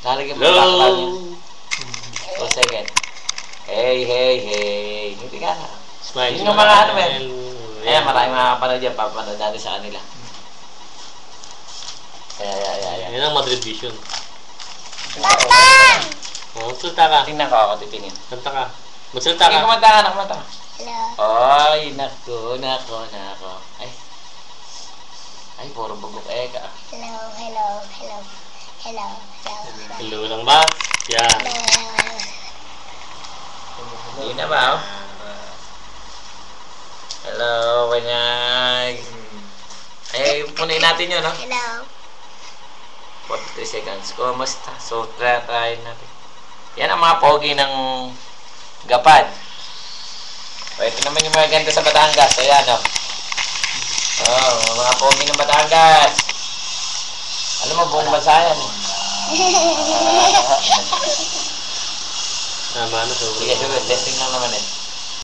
Lalagyan mo background niya. 2 second. Hey, hey, hey. Hindi ka na. Smile. Yun yung mga ano, men. Ayan, maraming makakapanood yan. Papanood natin sa kanila. Ayan. Yan ang Madrid Vision. Papa! Oh, salta ka. Tingnan ko ako, titingin. Salta ka. Magsalta Sige, ka. kumanta ka na, kumanta ka. Hello. Ay, nako. Ay, puro bugok ka. Hello. Hello lang ba? Yan. Hindi na ba, oh? Hello, Banyag. Ay, punin natin yun, no? Hello. 43 seconds. Kumusta? So, try natin. Yan ang mga pogi ng Gapad. O, ito naman yung mga ganda sa Batangas. Ayan, oh. Oh, mga pogi ng Batangas. Alam mo, buong bansa yan. Tama na. Sige, testing lang naman eh.